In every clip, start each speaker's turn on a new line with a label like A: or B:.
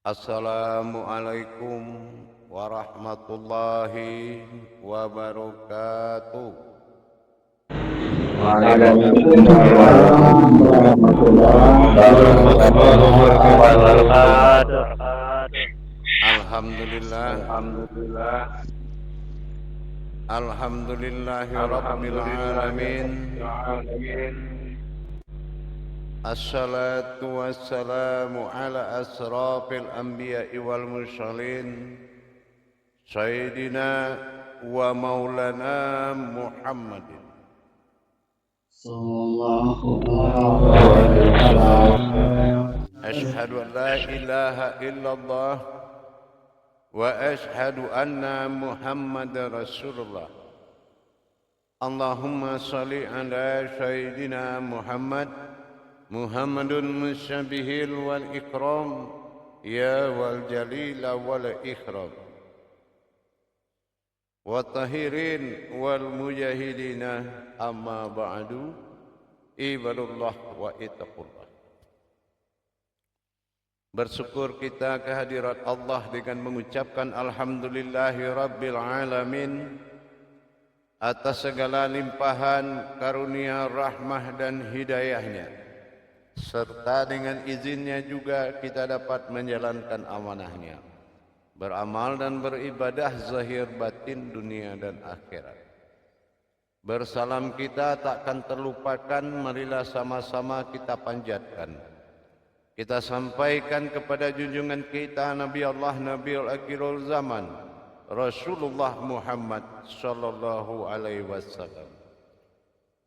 A: Assalamualaikum warahmatullahi wabarakatuh.
B: Waalaikumsalam warahmatullahi wabarakatuh.
A: Alhamdulillah, alhamdulillahi rabbil alamin. Assalatu wassalamu ala asrafil anbiya'i wal mursalin Sayyidina wa maulana Muhammadin
B: Sallallahu alaihi wasallam.
A: Ashhadu an la ilaha illallah wa ashhadu anna Muhammadar Rasulullah. Allahumma salli ala Sayyidina Muhammadun musyabihil wal ikram ya wal jalila wal ikram wa tahirin wal mujahidina amma ba'du ibadullah wa ittaqullah. Bersyukur kita kehadirat Allah dengan mengucapkan alhamdulillahi rabbil alamin atas segala limpahan karunia rahmah dan hidayahnya, serta dengan izinnya juga kita dapat menjalankan amanahnya, beramal dan beribadah zahir batin dunia dan akhirat. Bersalam kita takkan terlupakan, marilah sama-sama kita panjatkan, kita sampaikan kepada junjungan kita Nabi Allah Nabiul Akhirul Zaman Rasulullah Muhammad sallallahu alaihi wasallam.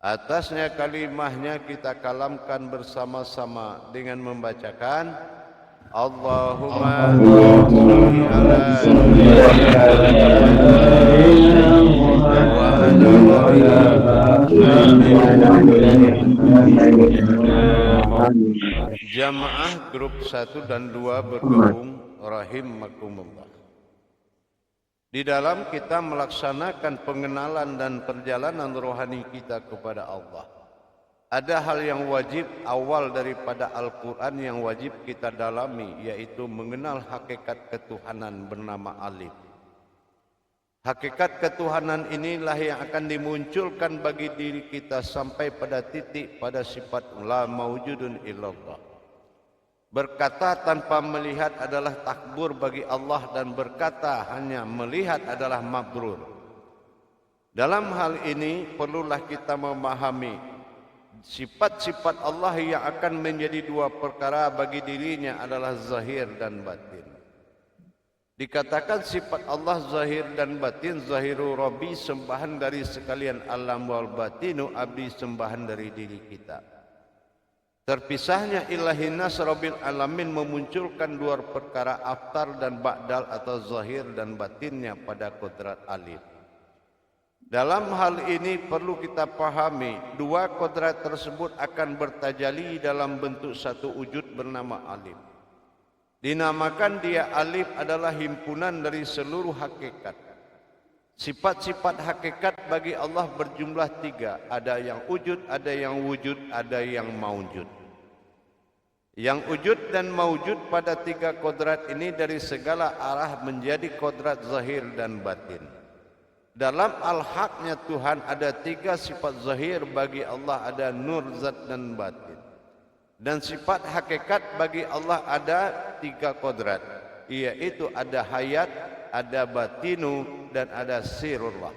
A: Atasnya kalimahnya kita kalamkan bersama-sama dengan membacakan Allahumma sholli ala Jamaah grup 1 dan 2 bergabung rahimakumullah. Di dalam kita melaksanakan pengenalan dan perjalanan rohani kita kepada Allah, ada hal yang wajib awal daripada Al-Quran yang wajib kita dalami, yaitu mengenal hakikat ketuhanan bernama Alif. Hakikat ketuhanan inilah yang akan dimunculkan bagi diri kita sampai pada titik pada sifat la maujudun illallah. Berkata tanpa melihat adalah takbur bagi Allah, dan berkata hanya melihat adalah mabrur. Dalam hal ini perlulah kita memahami sifat-sifat Allah yang akan menjadi dua perkara bagi dirinya adalah zahir dan batin. Dikatakan sifat Allah zahir dan batin, zahiru Rabbi sembahan dari sekalian alam, wal batinu abdi sembahan dari diri kita. Terpisahnya ilahi nas rabbil alamin memunculkan dua perkara aftar dan ba'dal atau zahir dan batinnya pada kodrat alif. Dalam hal ini perlu kita pahami dua kodrat tersebut akan bertajali dalam bentuk satu wujud bernama alif. Dinamakan dia alif adalah himpunan dari seluruh hakikat. Sifat-sifat hakikat bagi Allah berjumlah 3. Ada yang wujud, ada yang wujud, ada yang maujud. Yang wujud dan maujud pada 3 kodrat ini dari segala arah menjadi kodrat zahir dan batin. Dalam al-haqnya Tuhan ada 3 sifat zahir bagi Allah, ada nur, zat dan batin. Dan sifat hakikat bagi Allah ada 3 kodrat, yaitu ada hayat, ada batinu, dan ada sirullah.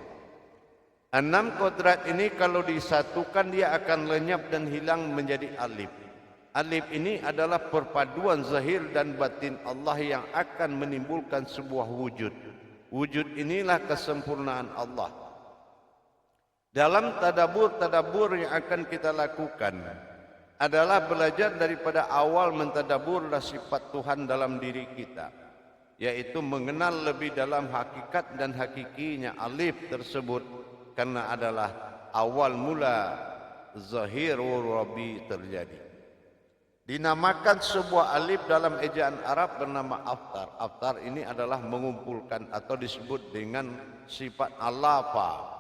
A: 6 kodrat ini kalau disatukan dia akan lenyap dan hilang menjadi alif. Alif ini adalah perpaduan zahir dan batin Allah yang akan menimbulkan sebuah wujud. Wujud inilah kesempurnaan Allah. Dalam tadabur yang akan kita lakukan adalah belajar daripada awal mentadabur sifat Tuhan dalam diri kita, yaitu mengenal lebih dalam hakikat dan hakikinya alif tersebut, karena adalah awal mula zahirul Rabbi terjadi. Dinamakan sebuah alif dalam ejaan Arab bernama aftar. Aftar ini adalah mengumpulkan atau disebut dengan sifat alafa.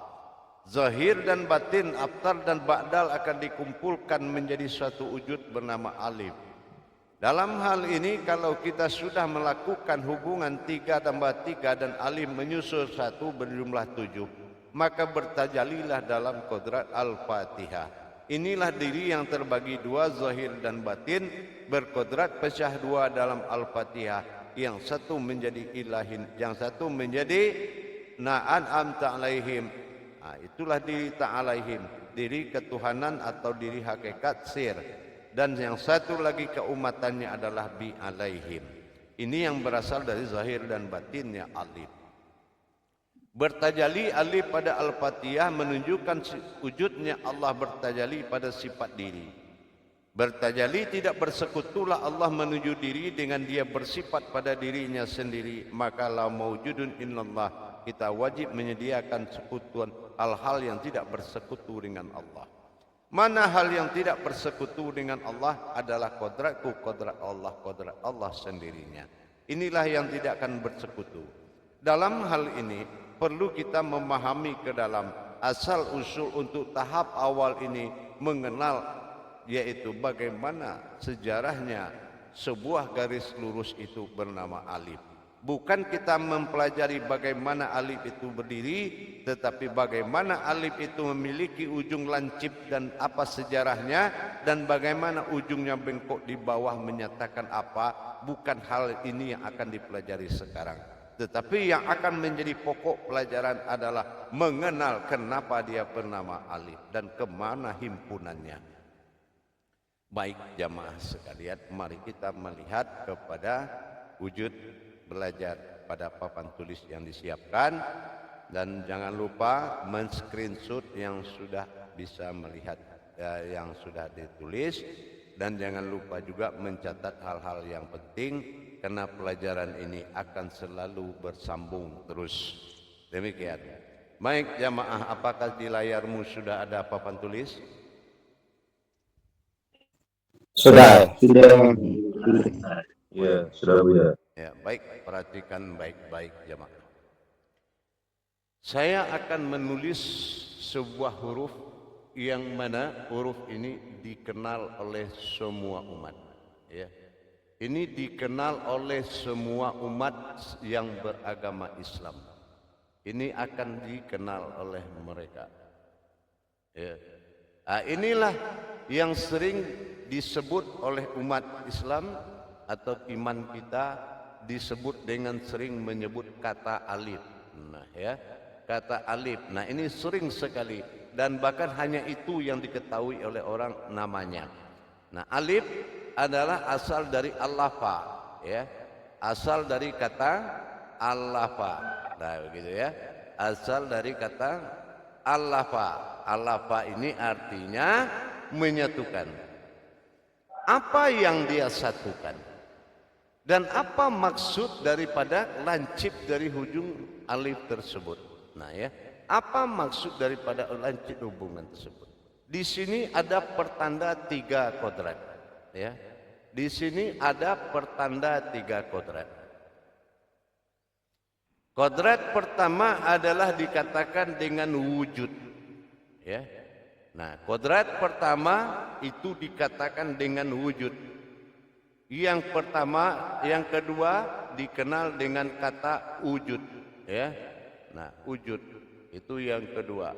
A: Zahir dan batin, aftar dan ba'dal akan dikumpulkan menjadi suatu wujud bernama alif. Dalam hal ini kalau kita sudah melakukan hubungan 3 tambah 3 dan alif menyusul 1 berjumlah 7, maka bertajalilah dalam kodrat Al-Fatihah. Inilah diri yang terbagi 2 zahir dan batin, berkodrat pecah 2 dalam Al-Fatihah. Yang satu menjadi ilahin, yang satu menjadi na'an'amta alaihim. Itulah diri ta'alaihim, diri ketuhanan atau diri hakikat sir. Dan yang satu lagi keumatannya adalah bi alaihim. Ini yang berasal dari zahir dan batinnya alif. Bertajali alif pada Al-Fatihah menunjukkan wujudnya Allah bertajali pada sifat diri. Bertajali tidak bersekutulah Allah menuju diri dengan dia bersifat pada dirinya sendiri. Maka la maujudun illallah, kita wajib menyediakan sekutuan hal-hal yang tidak bersekutu dengan Allah. Mana hal yang tidak bersekutu dengan Allah adalah kodratku, kodrat Allah sendirinya. Inilah yang tidak akan bersekutu. Dalam hal ini perlu kita memahami ke dalam asal usul untuk tahap awal ini mengenal, yaitu bagaimana sejarahnya sebuah garis lurus itu bernama alif. Bukan kita mempelajari bagaimana alif itu berdiri, tetapi bagaimana alif itu memiliki ujung lancip dan apa sejarahnya, dan bagaimana ujungnya bengkok di bawah menyatakan apa. Bukan hal ini yang akan dipelajari sekarang, tetapi yang akan menjadi pokok pelajaran adalah mengenal kenapa dia bernama alif dan kemana himpunannya. Baik jamaah sekalian, mari kita melihat kepada wujud belajar pada papan tulis yang disiapkan, dan jangan lupa men-screenshot yang sudah bisa melihat yang sudah ditulis, dan jangan lupa juga mencatat hal-hal yang penting karena pelajaran ini akan selalu bersambung terus. Demikian. Baik jamaah, apakah di layarmu sudah ada papan tulis?
C: Sudah.
B: Ya, sudah Bu ya.
A: Ya, baik, perhatikan baik-baik jemaah. Saya akan menulis sebuah huruf yang mana huruf ini dikenal oleh semua umat. Ya. Ini dikenal oleh semua umat yang beragama Islam. Ini akan dikenal oleh mereka. Ya. Inilah yang sering disebut oleh umat Islam atau iman kita, disebut dengan sering menyebut kata alif. Nah ya, kata alif. Nah ini sering sekali dan bahkan hanya itu yang diketahui oleh orang namanya. Nah alif adalah asal dari al-lafa, ya. Asal dari kata al-lafa. Nah begitu ya. Asal dari kata al-lafa. Al-lafa ini artinya menyatukan. Apa yang dia satukan? Dan apa maksud daripada lancip dari hujung alif tersebut? Nah ya, apa maksud daripada lancip hubungan tersebut? Di sini ada pertanda 3 kodrat. Ya, di sini ada pertanda 3 kodrat. Kodrat pertama adalah dikatakan dengan wujud. Ya, nah kodrat pertama itu dikatakan dengan wujud. Yang pertama, yang kedua dikenal dengan kata wujud, ya. Nah, wujud itu yang kedua.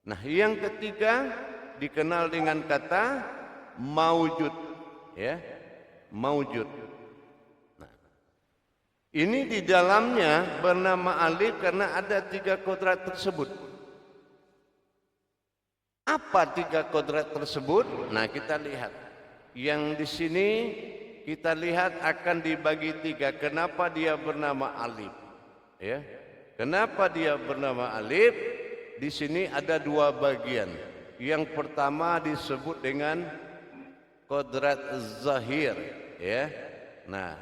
A: Nah, yang ketiga dikenal dengan kata maujud, ya. Maujud. Nah, ini di dalamnya bernama alif karena ada 3 kodrat tersebut. Apa 3 kodrat tersebut? Nah, kita lihat. Yang di sini kita lihat akan dibagi 3. Kenapa dia bernama alif? Ya, kenapa dia bernama alif? Di sini ada 2 bagian. Yang pertama disebut dengan kodrat zahir, ya. Nah,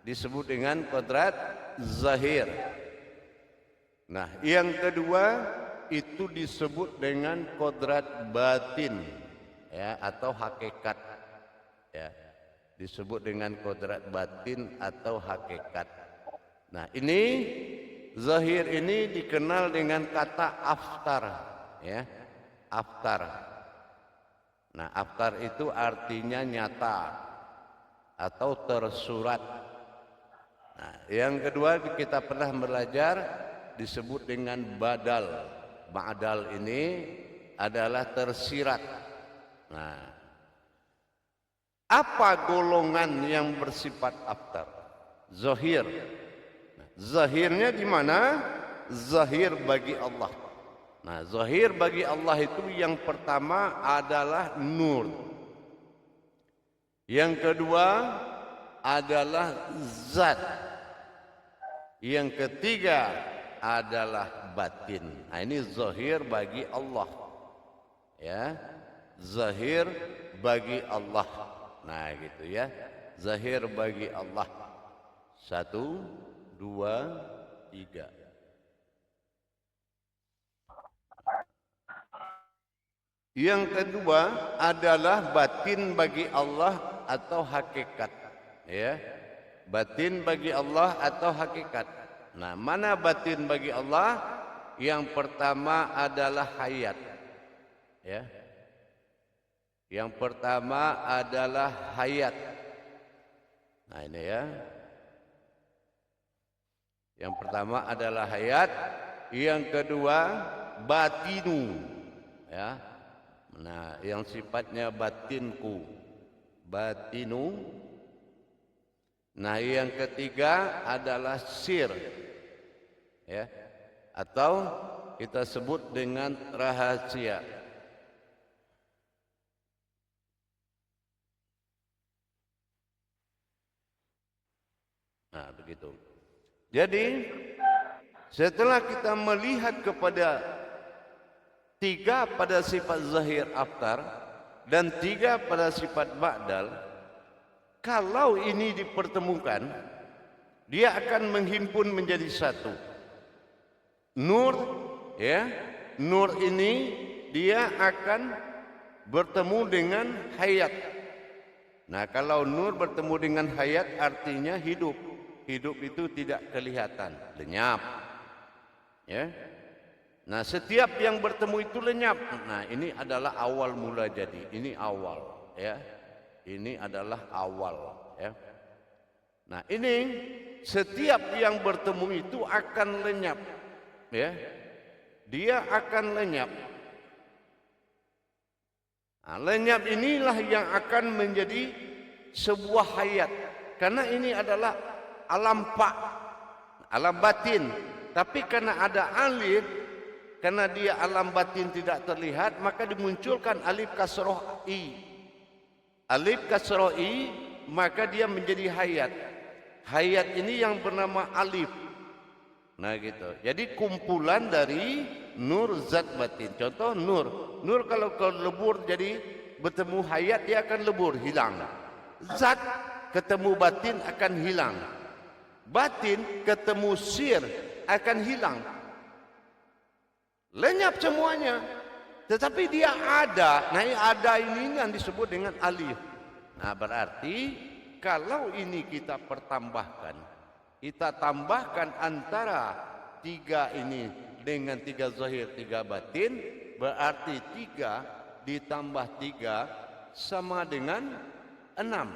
A: disebut dengan kodrat zahir. Nah, yang kedua itu disebut dengan kodrat batin, ya, atau hakikat. Ya, disebut dengan kodrat batin atau hakikat. Nah ini zahir ini dikenal dengan kata aftar, ya, aftar. Nah aftar itu artinya nyata, atau tersurat. Nah, yang kedua kita pernah belajar disebut dengan badal. Badal ini adalah tersirat. Nah, apa golongan yang bersifat aftar? Zahir. Nah, zahirnya di mana? Zahir bagi Allah. Nah, zahir bagi Allah itu yang pertama adalah nur. Yang kedua adalah zat. Yang ketiga adalah batin. Nah, ini zahir bagi Allah. Ya, zahir bagi Allah. Nah, gitu ya. Zahir bagi Allah. 1, 2, 3. Yang kedua adalah batin bagi Allah atau hakikat. Ya, batin bagi Allah atau hakikat. Nah, mana batin bagi Allah? Yang pertama adalah hayat. Ya, yang pertama adalah hayat. Nah, ini ya. Yang pertama adalah hayat. Yang kedua batinu. Ya. Nah, yang sifatnya batinku, batinu. Nah, yang ketiga adalah sir, ya, atau kita sebut dengan rahasia. Nah, begitu. Jadi setelah kita melihat kepada 3 pada sifat zahir aftar dan 3 pada sifat ba'dal, kalau ini dipertemukan, dia akan menghimpun menjadi satu. Nur, ya, nur ini dia akan bertemu dengan hayat. Nah, kalau nur bertemu dengan hayat artinya hidup. Hidup itu tidak kelihatan, lenyap. Ya. Nah, setiap yang bertemu itu lenyap. Nah, ini adalah awal mula jadi. Ini awal, ya. Ini adalah awal, ya. Nah, ini setiap yang bertemu itu akan lenyap, ya. Dia akan lenyap. Nah, lenyap inilah yang akan menjadi sebuah hayat. Karena ini adalah alam pak, alam batin. Tapi karena ada alif, karena dia alam batin tidak terlihat, maka dimunculkan alif kasroh i. Alif kasroh i, maka dia menjadi hayat. Hayat ini yang bernama alif. Nah, gitu. Jadi kumpulan dari nur zat batin. Contoh nur. Nur kalau lebur jadi bertemu hayat, dia akan lebur, hilang. Zat ketemu batin akan hilang. Batin ketemu sir akan hilang. Lenyap semuanya, tetapi dia ada. Nah, ada ini yang disebut dengan alif. Nah, berarti kalau ini kita pertambahkan, kita tambahkan antara 3 ini dengan 3 zahir, 3 batin, berarti 3 ditambah 3 sama dengan 6.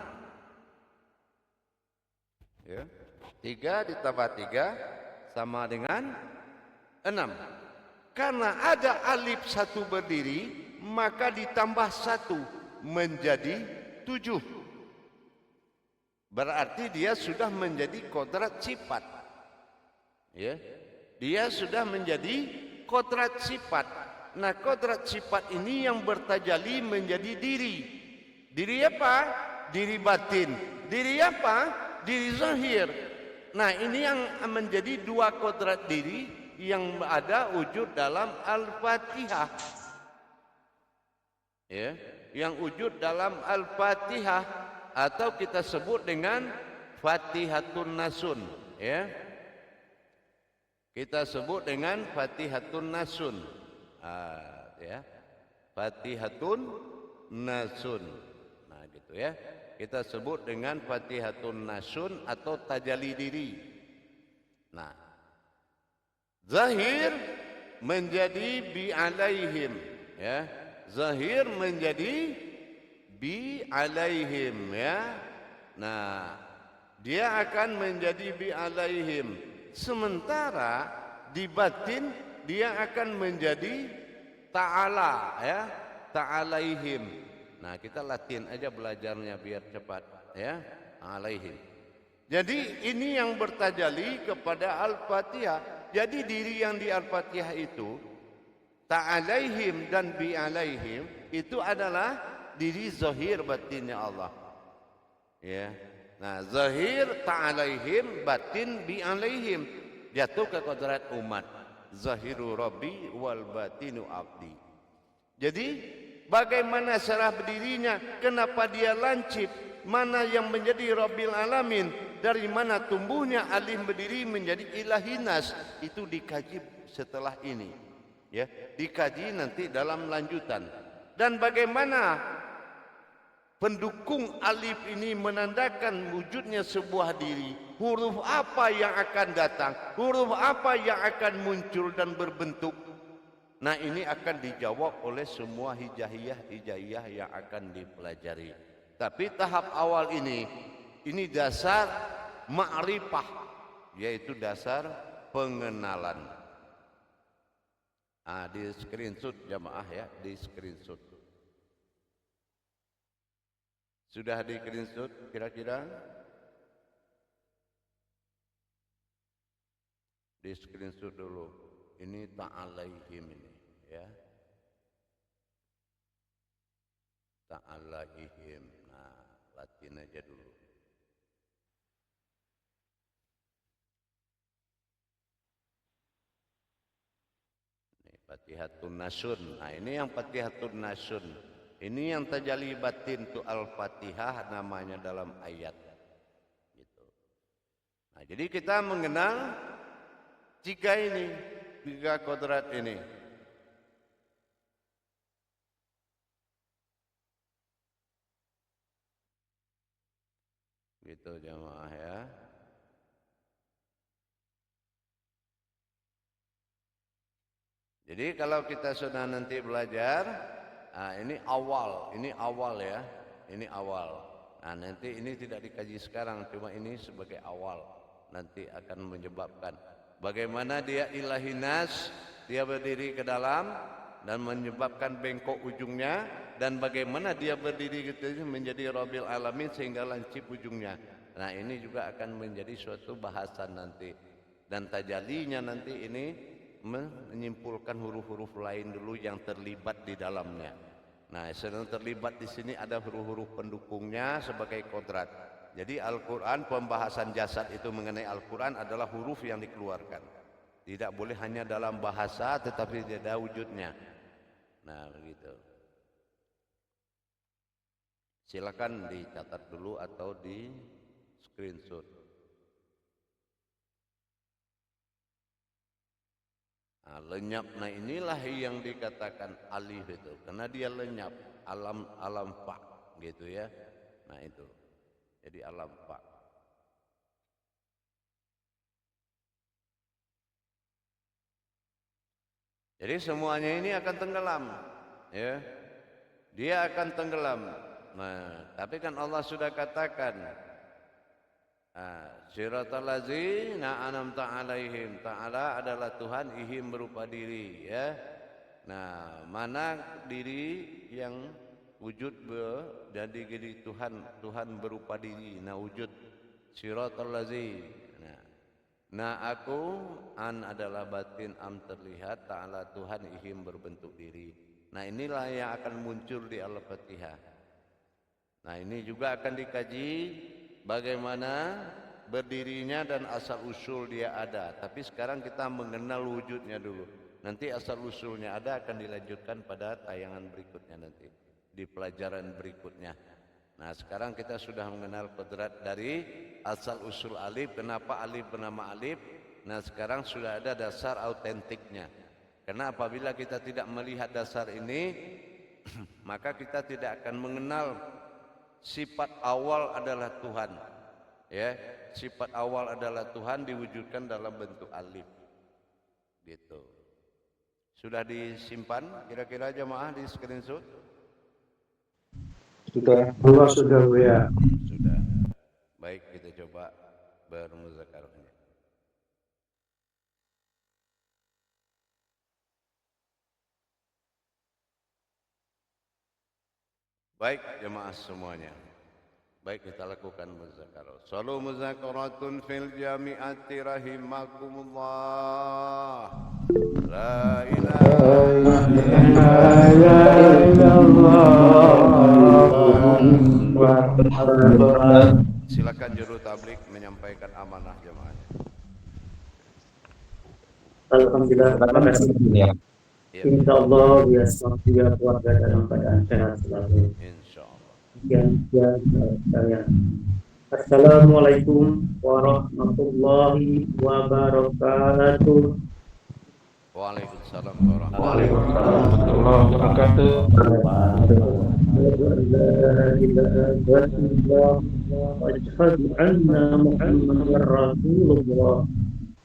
A: Ya, 3 ditambah 3 sama dengan 6. Karena ada alif 1 berdiri, maka ditambah 1 menjadi 7. Berarti dia sudah menjadi kodrat sifat. Ya, dia sudah menjadi kodrat sifat. Nah, kodrat sifat ini yang bertajali menjadi diri. Diri apa? Diri batin. Diri apa? Diri zahir. Nah, ini yang menjadi 2 kodrat diri yang ada wujud dalam Al-Fatihah. Ya, yang wujud dalam Al-Fatihah atau kita sebut dengan Fatihatun Nasun, ya. Kita sebut dengan Fatihatun Nasun. Ya. Fatihatun Nasun. Nah, gitu ya. Kita sebut dengan Fatihatun Nasun atau tajalli diri. Nah, zahir menjadi bi alaihim, ya. Zahir menjadi bi alaihim, ya. Nah, dia akan menjadi bi alaihim. Sementara di batin dia akan menjadi ta'ala, ya, ta'alaihim. Nah, kita Latin aja belajarnya biar cepat, ya, alaihim. Jadi ini yang bertajali kepada Al-Fatihah. Jadi diri yang di Al-Fatihah itu ta'alaihim dan bi alaihim itu adalah diri zahir batinnya Allah. Ya. Nah, zahir ta'alaihim, batin bi alaihim. Jatuh ke kodrat umat. Zahiru Rabbi wal batinu abdi. Jadi bagaimana cara berdirinya? Kenapa dia lancip? Mana yang menjadi Rabbil Alamin? Dari mana tumbuhnya alif berdiri menjadi ilahinas? Itu dikaji setelah ini. Ya, dikaji nanti dalam lanjutan. Dan bagaimana pendukung alif ini menandakan wujudnya sebuah diri? Huruf apa yang akan datang? Huruf apa yang akan muncul dan berbentuk? Nah, ini akan dijawab oleh semua hijaiyah yang akan dipelajari. Tapi tahap awal ini dasar ma'rifah, yaitu dasar pengenalan. Di screenshot jamaah ya, di screenshot. Sudah di screenshot kira-kira? Di screenshot dulu. Ini ta'alaihim ini ya. Ta'alaihim. Nah, Latin aja dulu. Ini Fatihatun Nasun. Nah, ini yang Fatihatun Nasun. Ini yang tajalli batin tu Al-Fatihah namanya dalam ayat. Gitu. Nah, jadi kita mengenal tiga kodrat ini. Gitu jamaah ya. Jadi kalau kita sudah nanti belajar, ini awal ya. Ini awal. Nah, nanti ini tidak dikaji sekarang, cuma ini sebagai awal. Nanti akan menyebabkan bagaimana dia ilahinas, dia berdiri ke dalam dan menyebabkan bengkok ujungnya, dan bagaimana dia berdiri gitu menjadi Rabbil Alamin sehingga lancip ujungnya. Nah, ini juga akan menjadi suatu bahasan nanti. Dan tajalinya nanti ini menyimpulkan huruf-huruf lain dulu yang terlibat di dalamnya. Nah, sedang terlibat di sini ada huruf-huruf pendukungnya sebagai kodrat. Jadi Al-Quran, pembahasan jasad itu mengenai Al-Quran adalah huruf yang dikeluarkan. Tidak boleh hanya dalam bahasa tetapi ada wujudnya. Nah, begitu. Silakan dicatat dulu atau di screenshot. Nah, lenyap. Nah, inilah yang dikatakan alif itu. Karena dia lenyap. Alam fa gitu ya. Nah, itu. Jadi alam fa. Jadi semuanya ini akan tenggelam, ya. Dia akan tenggelam. Nah, tapi kan Allah sudah katakan, Siratal ladzina an'amta 'alaihim. Ta'ala adalah Tuhan, ihim berupa diri, ya. Nah, mana diri yang wujud jadi diri Tuhan berupa diri. Nah, wujud Siratal ladzina. Nah, aku an adalah batin, am terlihat, ta'ala Tuhan, ihim berbentuk diri. Nah, inilah yang akan muncul di Al-Fatihah. Nah, ini juga akan dikaji bagaimana berdirinya dan asal usul dia ada. Tapi sekarang kita mengenal wujudnya dulu. Nanti asal usulnya ada akan dilanjutkan pada tayangan berikutnya nanti, di pelajaran berikutnya. Nah, sekarang kita sudah mengenal kodrat dari asal usul alif. Kenapa alif bernama alif? Nah, sekarang sudah ada dasar autentiknya. Karena apabila kita tidak melihat dasar ini, maka kita tidak akan mengenal sifat awal adalah Tuhan. Ya, sifat awal adalah Tuhan diwujudkan dalam bentuk alif. Gitu. Sudah disimpan kira-kira jemaah di screenshot?
B: Sudah, sudah ya.
A: Sudah. bermuzakarahnya. Baik jemaah semuanya. Baik kita lakukan muzakarah. Salu muzakaratun fil jami'ati rahimakumullah. La ilaha illallah. Silakan juru tablik menyampaikan amanah jemaahnya.
D: Alhamdulillah, terima kasih.
C: Ya.
D: Insya Allah dia keluarga dalam keadaan sehat selalu.
A: Insyaallah.
D: Sekian sekalian. Assalamualaikum warahmatullahi wabarakatuh.
A: Waalaikumsalam warahmatullahi
B: warahmatullahi wabarakatuh.
D: Asyhadu anna Muhammadar Rasulullah.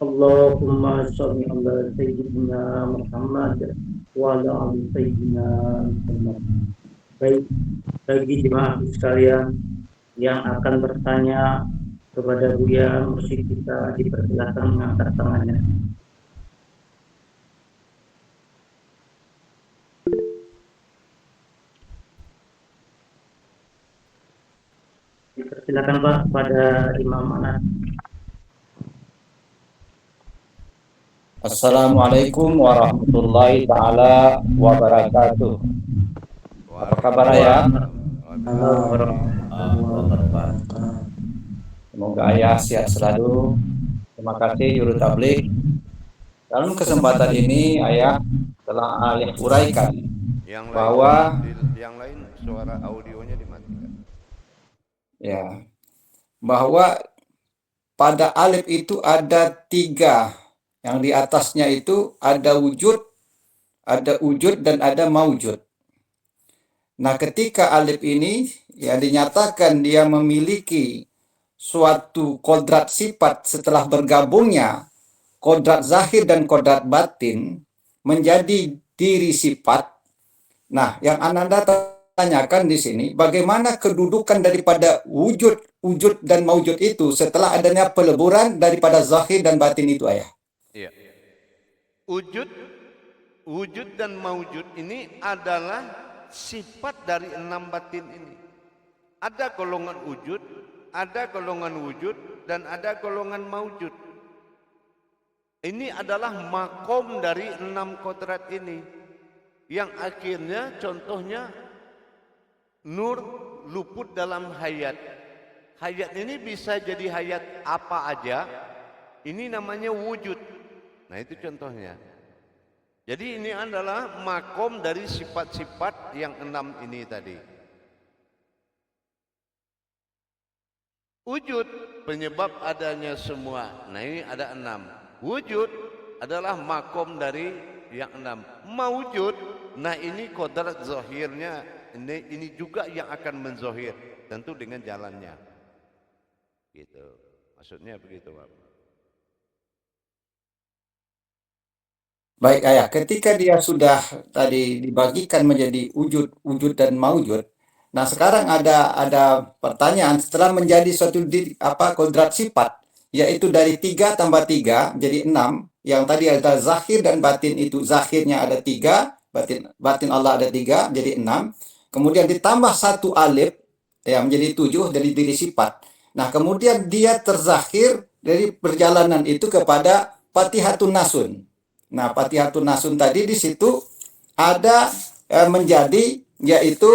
D: Allahumma sholli ala sayyidina Muhammad wa ala ali sayyidina Muhammad. Baik, bagi jemaah sekalian yang akan bertanya kepada Buya Mursyid kita dipersilakan mengangkat tangannya. Dipersilakan Pak pada Imam Anas.
C: Assalamualaikum warahmatullahi taala wabarakatuh. Apa kabar ya? Semoga ayah sehat selalu. Terima kasih juru tablik. Dalam kesempatan ini ayah telah ayah uraikan bahwa
A: yang lain suara audionya dimatikan.
C: ya bahwa pada alif itu ada 3. Yang di atasnya itu ada wujud dan ada maujud. Nah, ketika alif ini ya dinyatakan dia memiliki suatu kodrat sifat setelah bergabungnya kodrat zahir dan kodrat batin menjadi diri sifat. Nah, yang Ananda tanyakan di sini, bagaimana kedudukan daripada wujud dan maujud itu setelah adanya peleburan daripada zahir dan batin itu, ayah?
A: Iya. Wujud dan maujud ini adalah sifat dari 6 batin ini. Ada golongan wujud, ada golongan wujud, dan ada golongan maujud. Ini adalah makom dari 6 kodrat ini. Yang akhirnya contohnya nur luput dalam hayat. Hayat ini bisa jadi hayat apa aja. Ini namanya wujud. Nah itu contohnya. Jadi ini adalah makom dari sifat-sifat yang 6 ini tadi. Wujud penyebab adanya semua. Nah ini ada 6. Wujud adalah makom dari yang 6. Maujud, nah ini kodrat zahirnya. Ini juga yang akan menzohir. Tentu dengan jalannya. Gitu. Maksudnya begitu Pak.
C: Baik ayah, ketika dia sudah tadi dibagikan menjadi wujud dan maujud, nah sekarang ada pertanyaan setelah menjadi suatu kodrat sifat, yaitu dari 3 tambah 3 jadi 6, yang tadi ada zahir dan batin itu zahirnya ada 3, batin Allah ada 3 jadi 6, kemudian ditambah 1 alif ya menjadi 7 dari diri sifat. Nah kemudian dia terzahir dari perjalanan itu kepada Fatihatun Nasun. Nah, Fatihatun Nasun tadi di situ ada menjadi yaitu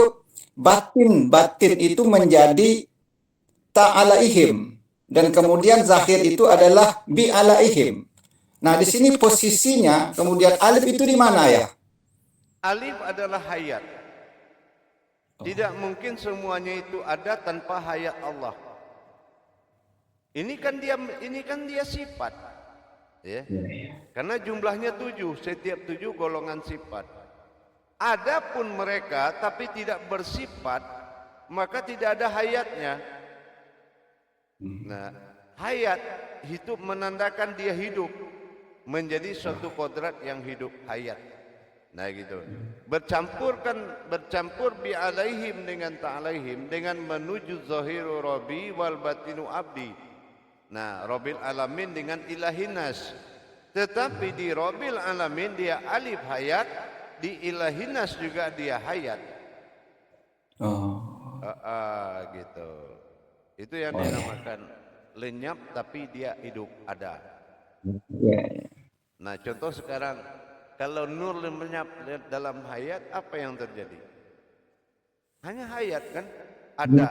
C: batin itu menjadi ta'alaihim dan kemudian zahir itu adalah bi'alaihim. Nah, di sini posisinya kemudian alif itu di mana ya?
A: Alif adalah hayat. Tidak mungkin semuanya itu ada tanpa hayat Allah. Ini kan dia sifat. Ya. Karena jumlahnya 7, setiap 7 golongan sifat. Adapun mereka tapi tidak bersifat, maka tidak ada hayatnya. Nah, hayat itu menandakan dia hidup, menjadi suatu kodrat yang hidup, hayat. Nah gitu. Bercampur bi alaihim dengan ta'alaihim dengan menuju zahiru rabbi wal batinu abdi. Nah, Rabbil Alamin dengan Ilahinas. Tetapi di Rabbil Alamin dia alif hayat, di Ilahinas juga dia hayat.
C: Oh,
A: Gitu. Itu yang
C: oh ya.
A: dinamakan lenyap tapi dia hidup ada.
C: Ya, ya.
A: Nah, contoh sekarang kalau nur lenyap dalam hayat, apa yang terjadi? Hanya hayat kan? Ada.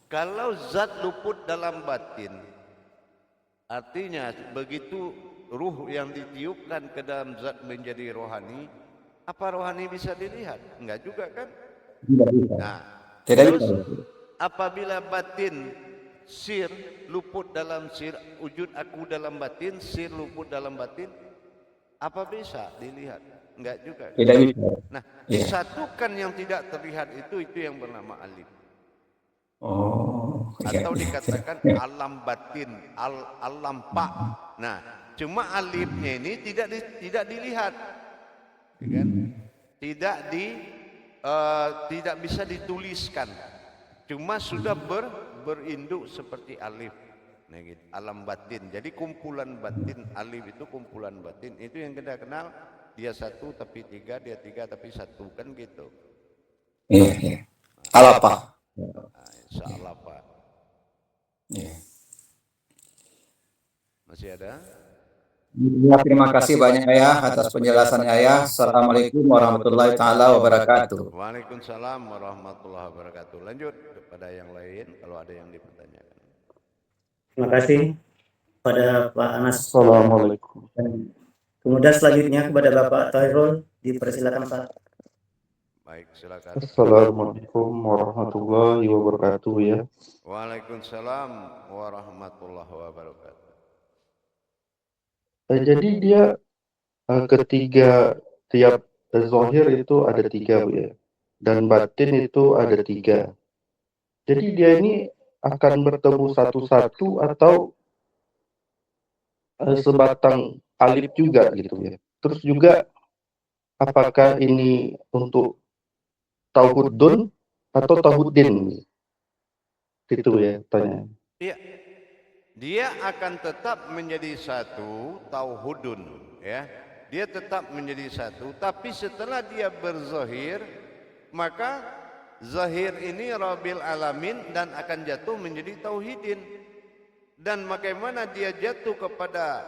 A: Kalau zat luput dalam batin, artinya begitu ruh yang ditiupkan ke dalam zat menjadi rohani, apa rohani bisa dilihat? Enggak juga kan?
C: Tidak bisa.
A: Nah,
C: Tidak
A: terus
C: bisa.
A: apabila batin sir luput dalam sir, wujud aku dalam batin, sir luput dalam batin, apa bisa dilihat? Enggak juga kan?
C: Tidak bisa.
A: Nah,
C: Ya.
A: disatukan yang tidak terlihat itu yang bernama alif.
C: Oh, ya,
A: Atau
C: ya.
A: dikatakan alam batin, alam pak. Nah, cuma alifnya ini tidak dilihat, ya kan? Tidak bisa dituliskan. Cuma sudah berinduk seperti alif. Nah, gitu. Alam batin. Jadi kumpulan batin, alif itu kumpulan batin. Itu yang kita kenal. Dia satu tapi tiga, dia tiga tapi satu, kan gitu.
C: Iya, iya. Alapa.
A: Nah, insya Allah Pak.
C: Iya.
A: Masih ada?
C: Ya, terima kasih banyak ya atas penjelasannya ya. Assalamualaikum warahmatullahi taala wabarakatuh.
A: Waalaikumsalam warahmatullahi wabarakatuh. Lanjut kepada yang lain kalau ada yang dipertanyakan.
D: Terima kasih pada Pak Anas.
B: Assalamualaikum.
D: Dan kemudian selanjutnya kepada Bapak Toirul, dipersilakan Pak.
A: Baik, silakan.
B: Assalamualaikum warahmatullahi wabarakatuh ya.
A: Waalaikumsalam warahmatullahi wabarakatuh.
B: Jadi dia ketiga tiap zahir itu ada tiga Bu ya. Dan batin itu ada tiga. Jadi dia ini akan bertemu satu-satu atau sebatang alif juga gitu ya. Terus juga apakah ini untuk tauhudun atau tauhudin? Itu ya tanya.
A: Iya. Dia akan tetap menjadi satu, tauhudun, ya. Dia tetap menjadi satu, tapi setelah dia berzahir, maka zahir ini Rabbil Alamin dan akan jatuh menjadi tauhidin. Dan bagaimana dia jatuh kepada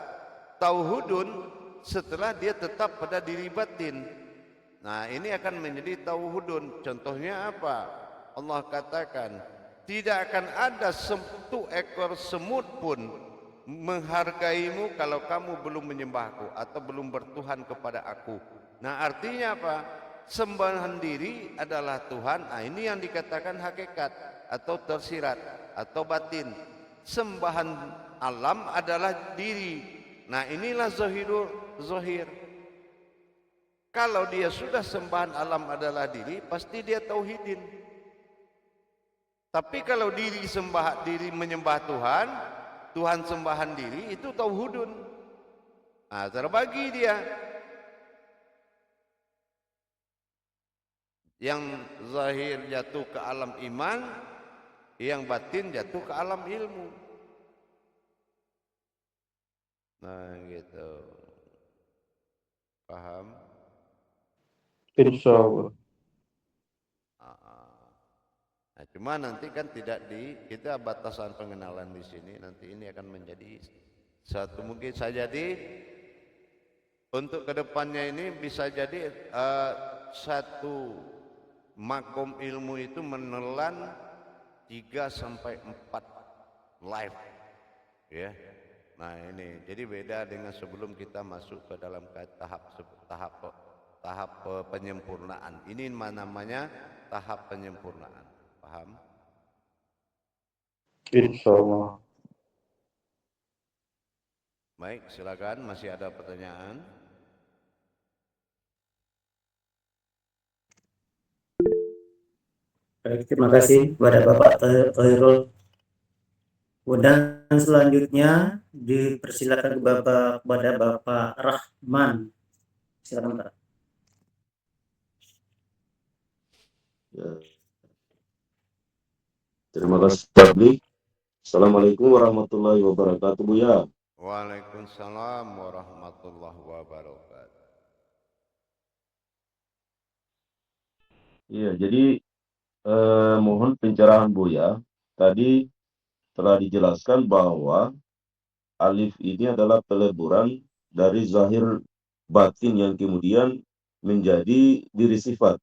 A: tauhudun setelah dia tetap pada diri batin. Nah, ini akan menjadi tauhudun. Contohnya apa? Allah katakan, tidak akan ada satu ekor semut pun menghargaimu kalau kamu belum menyembahku atau belum bertuhan kepada aku. Nah, artinya apa? Sembahan diri adalah Tuhan. Nah, ini yang dikatakan hakikat atau tersirat atau batin. Sembahan alam adalah diri. Nah, inilah zahir. Kalau dia sudah sembahan alam adalah diri, pasti dia tauhidin. Tapi kalau diri menyembah Tuhan, Tuhan sembahan diri, itu tauhudun. Nah, terbagi dia. Yang zahir jatuh ke alam iman, yang batin jatuh ke alam ilmu. Nah, gitu. Paham?
B: Insya Allah.
A: Nah, cuma nanti kan kita batasan pengenalan di sini, nanti ini akan menjadi satu, mungkin saja untuk kedepannya ini bisa jadi satu makom ilmu itu menelan 3 sampai 4 live, ya. Nah, ini jadi beda dengan sebelum kita masuk ke dalam tahap penyempurnaan. Ini namanya tahap penyempurnaan. Paham?
B: Insya Allah.
A: Baik, silakan. Masih ada pertanyaan?
D: Baik, terima kasih kepada Bapak Toirul. Kemudian selanjutnya dipersilakan kepada Bapak Rahman. Silakan Pak.
E: Ya. Terima kasih tablik. Assalamualaikum warahmatullahi wabarakatuh, Buya.
A: Waalaikumsalam warahmatullahi wabarakatuh.
E: Iya, jadi mohon pencerahan Buya. Tadi telah dijelaskan bahwa alif ini adalah peleburan dari zahir batin yang kemudian menjadi diri sifat.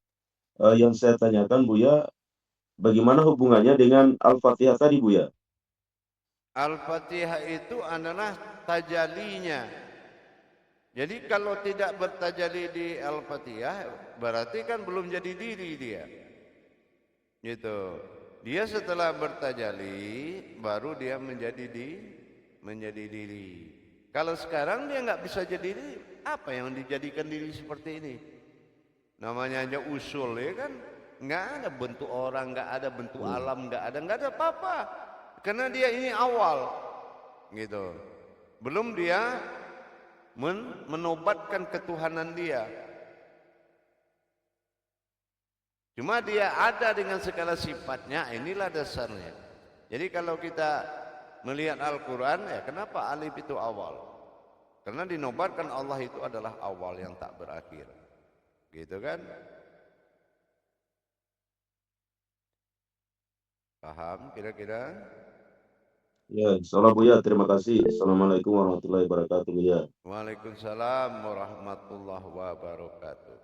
E: Yang saya tanyakan Buya, bagaimana hubungannya dengan Al-Fatihah tadi Buya?
A: Al-Fatihah itu adalah tajalinya. Jadi kalau tidak bertajali di Al-Fatihah, berarti kan belum jadi diri dia. Gitu. Dia setelah bertajali, baru dia menjadi diri. Kalau sekarang dia nggak bisa jadi diri, apa yang dijadikan diri seperti ini? Namanya aja usul ya kan, nggak ada bentuk orang, nggak ada bentuk alam, nggak ada apa-apa. Karena dia ini awal, gitu. Belum dia menobatkan ketuhanan dia. Cuma dia ada dengan segala sifatnya, inilah dasarnya. Jadi kalau kita melihat Al-Quran, ya kenapa alif itu awal? Karena dinobatkan Allah itu adalah awal yang tak berakhir. Gitu kan? Paham kira-kira?
E: Ya, insyaallah Buya, terima kasih. Assalamualaikum warahmatullahi wabarakatuh Buya.
A: Waalaikumsalam warahmatullahi wabarakatuh.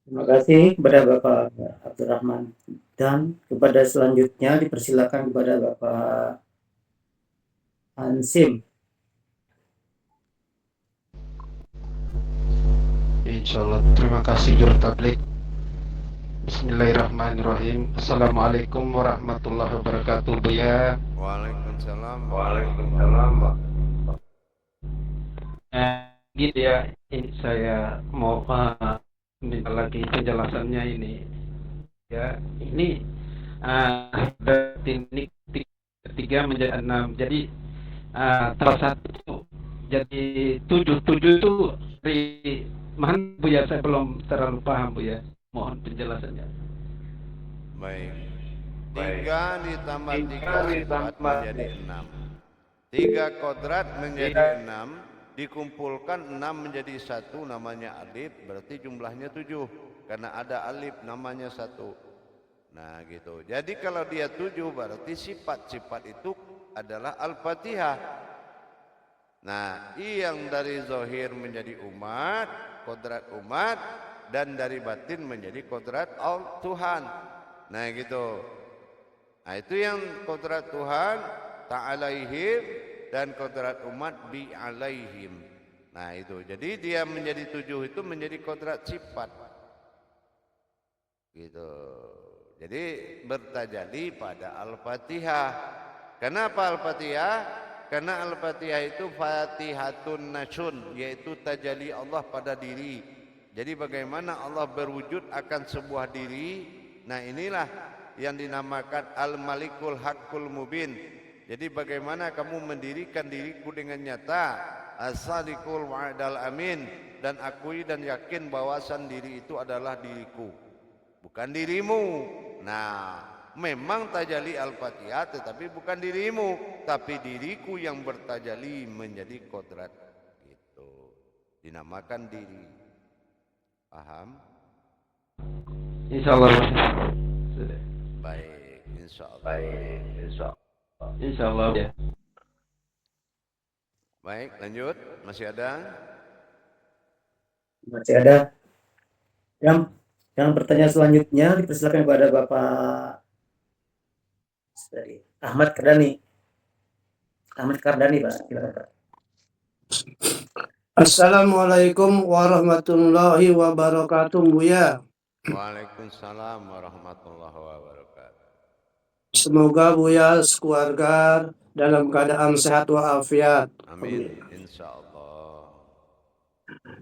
D: Terima kasih kepada Bapak Abdurrahman, dan kepada selanjutnya dipersilakan kepada Bapak Ansim.
F: Insyaallah, terima kasih Juru Tablik. Bismillahirrahmanirrahim. Assalamualaikum warahmatullahi wabarakatuh, Buya.
A: Waalaikumsalam.
F: Gitu ya, ini saya mau minta lagi penjelasannya ini. Ya, ini ini ketiga menjadi 6. Jadi salah satu jadi 7 itu dari mana Buya? Saya belum terlalu paham Buya. Mohon penjelasannya.
A: Baik. 3 ditambah 3 sifat menjadi 6. 3 kodrat menjadi 6. Dikumpulkan 6 menjadi 1, namanya alif, berarti jumlahnya 7. Karena ada alif namanya 1. Nah gitu. Jadi kalau dia 7 berarti sifat-sifat itu adalah Al-Fatihah. Nah, yang dari zahir menjadi umat, kodrat umat, dan dari batin menjadi kodrat Tuhan. Nah gitu. Nah itu yang kodrat Tuhan ta'alaihim, dan kodrat umat bi alaihim. Nah itu. Jadi dia menjadi 7 itu menjadi kodrat sifat. Gitu. Jadi bertajali pada Al-Fatihah. Kenapa Al-Fatihah? Karena Al-Fatihah itu Fatihatun Nasun, yaitu tajalli Allah pada diri. Jadi bagaimana Allah berwujud akan sebuah diri. Nah inilah yang dinamakan Al-Malikul Haqqul Mubin. Jadi bagaimana kamu mendirikan diriku dengan nyata, As-Sadiqul Wa'dal Amin, dan akui dan yakin bahwasan diri itu adalah diriku, bukan dirimu. Nah, memang tajalli Al-Fatihah tetapi bukan dirimu, tapi diriku yang bertajalli menjadi kodrat. Gitu. Dinamakan diri. Paham?
F: Insyaallah.
A: Baik, insyaallah.
F: Insyaallah ya.
A: Baik, lanjut. Masih ada?
D: Masih ada. Yang pertanyaan selanjutnya dipersilakan kepada Bapak Ahmad Kardani. Pak. Silakan, Pak.
G: Assalamualaikum warahmatullahi wabarakatuh, Buya.
A: Waalaikumsalam warahmatullahi wabarakatuh.
G: Semoga Buya sekeluarga dalam keadaan sehat walafiat.
A: Amin, insyaallah.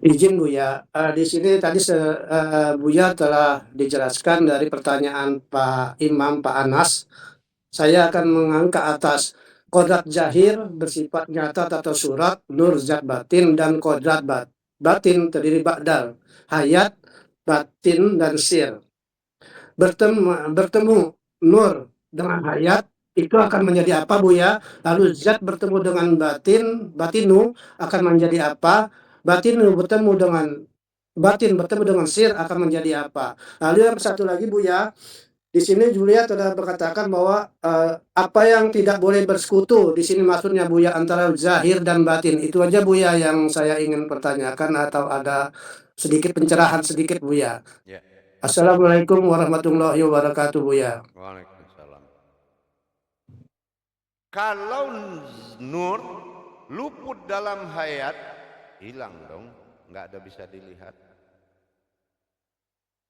G: Izin Buya, di sini tadi Buya telah dijelaskan dari pertanyaan Pak Imam, Pak Anas. Saya akan mengangkat atas kodrat zahir bersifat nyata atau surat, nur zat batin, dan kodrat batin terdiri ba'dal, hayat, batin, dan sir. Bertemu nur dengan hayat itu akan menjadi apa Buya? Lalu zat bertemu dengan batinu akan menjadi apa? Batinu bertemu dengan batin bertemu dengan sir akan menjadi apa? Lalu yang satu lagi Buya, di sini Julia telah berkatakan bahwa apa yang tidak boleh bersekutu di sini maksudnya Buya antara zahir dan batin. Itu aja Buya yang saya ingin pertanyakan atau ada sedikit pencerahan sedikit Buya.
A: Ya.
G: Assalamualaikum warahmatullahi wabarakatuh Buya.
A: Waalaikumsalam. Kalau nur luput dalam hayat, hilang dong, nggak ada bisa dilihat.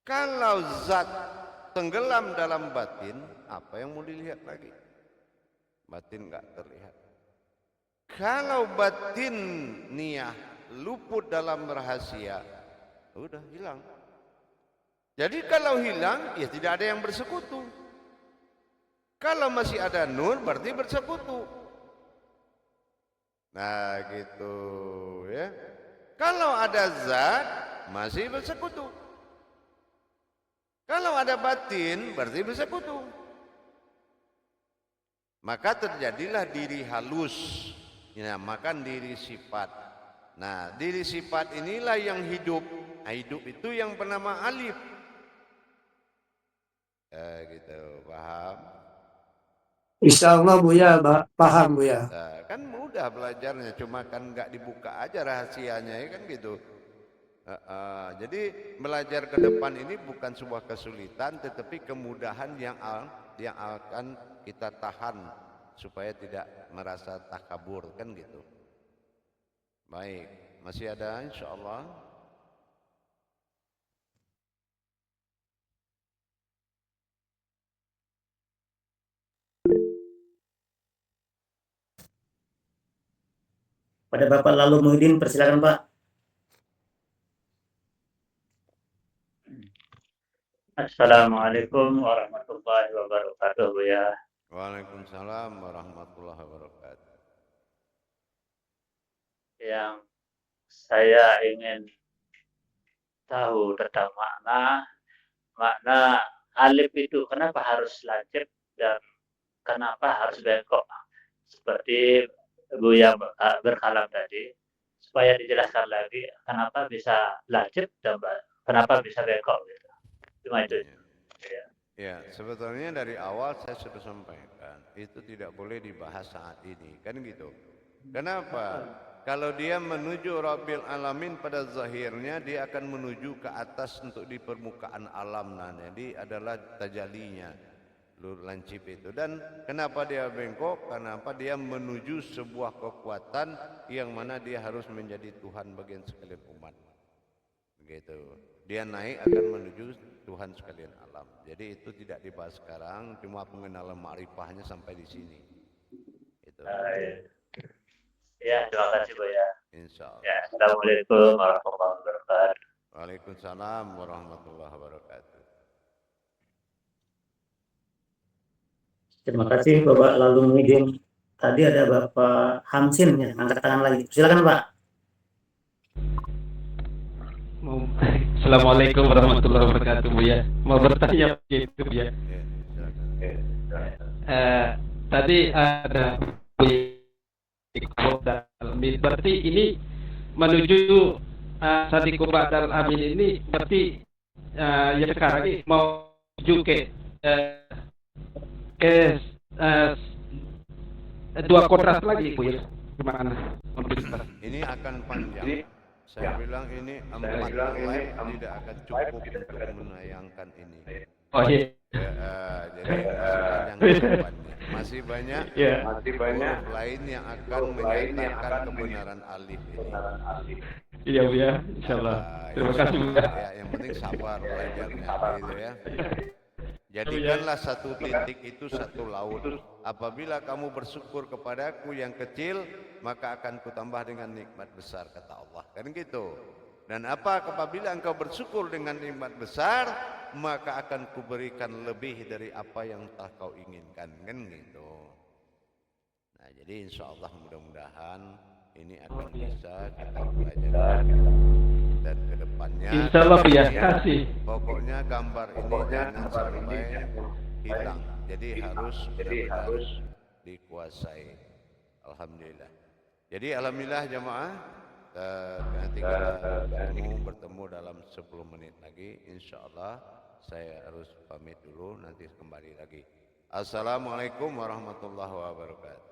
A: Kalau zat tenggelam dalam batin, apa yang mau dilihat lagi? Batin nggak terlihat. Kalau batin niyah luput dalam rahasia, udah hilang. Jadi kalau hilang, ya tidak ada yang bersekutu. Kalau masih ada nur, berarti bersekutu. Nah gitu ya. Kalau ada zat, masih bersekutu. Kalau ada batin, berarti bersekutu. Maka terjadilah diri halus, dinamakan diri sifat. Nah, diri sifat inilah yang hidup. Nah, hidup itu yang bernama alif. Gitu, paham?
G: Insya Allah Buya paham Buya.
A: Nah, kan mudah belajarnya, cuma kan nggak dibuka aja rahasianya, ya kan gitu. Jadi belajar ke depan ini bukan sebuah kesulitan, tetapi kemudahan yang akan kita tahan supaya tidak merasa takabur, kan gitu. Baik, masih ada insya Allah.
D: Pada Bapak Lalu Muhyiddin, persilakan Pak.
H: Assalamualaikum warahmatullahi wabarakatuh Buya.
A: Waalaikumsalam warahmatullahi wabarakatuh.
H: Yang saya ingin tahu tentang makna alif itu kenapa harus lancip dan kenapa harus bengkok? Seperti Buya berkalam tadi, supaya dijelaskan lagi kenapa bisa lancip dan kenapa bisa bengkok gitu. Cuma itu.
A: Ya, sebetulnya dari awal saya sudah sampaikan, itu tidak boleh dibahas saat ini, kan gitu. Kenapa? Kalau dia menuju Rabbil Alamin pada zahirnya, dia akan menuju ke atas untuk di permukaan alam. Nah, jadi adalah tajalinya, lancip itu. Dan kenapa dia bengkok? Kenapa dia menuju sebuah kekuatan yang mana dia harus menjadi Tuhan bagian sekalian umat. Begitu. Dia naik akan menuju Tuhan sekalian alam. Jadi itu tidak dibahas sekarang, cuma pengenalan ma'rifahnya sampai di sini. Itu.
H: Ya, terima kasih Buya.
A: Insyaallah.
H: Ya, Assalamualaikum warahmatullahi wabarakatuh.
A: Waalaikumsalam warahmatullahi wabarakatuh.
D: Terima kasih Bapak Lalu Muhyiddin. Tadi ada Bapak Hamsin ya, angkat tangan lagi. Silakan Pak.
F: Assalamualaikum warahmatullahi wabarakatuh Buya. Mau bertanya begitu Buya. Tadi ada berarti ini menuju Sadiqo Ba'dal Amin ini berarti ya sekarang ini mau menuju ke dua kontras lagi Bu ya. Gimana?
A: Ini akan panjang. Saya bilang ini 4 live tidak akan cukup untuk menayangkan ini.
F: Oh iya.
A: Jadi masih banyak huruf lain yang akan menyatakan kebenaran alif ini.
F: Iya Bu ya, insyaallah. Terima kasih Bu ya.
A: Yang penting sabar belajarnya gitu ya. Jadikanlah satu titik itu satu laut. Apabila kamu bersyukur kepadaku yang kecil, maka akan kutambah dengan nikmat besar, kata Allah. Kan gitu. Dan apabila engkau bersyukur dengan nikmat besar, maka akan kuberikan lebih dari apa yang telah kau inginkan. Kan gitu. Nah, jadi insya Allah mudah-mudahan ini akan bisa kita pelajari. Dan kedepannya
F: Insya Allah Bu ya, kasih.
A: pokoknya gambar ini jangan sampai hilang. Jadi harus benar-benar dikuasai. Alhamdulillah. Jadi alhamdulillah jamaah, nanti kita bertemu dalam 10 menit lagi. Insyaallah saya harus pamit dulu, nanti kembali lagi. Assalamualaikum warahmatullahi wabarakatuh.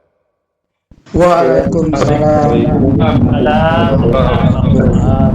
D: Waalaikumsalam.
H: Waalaikumsalam.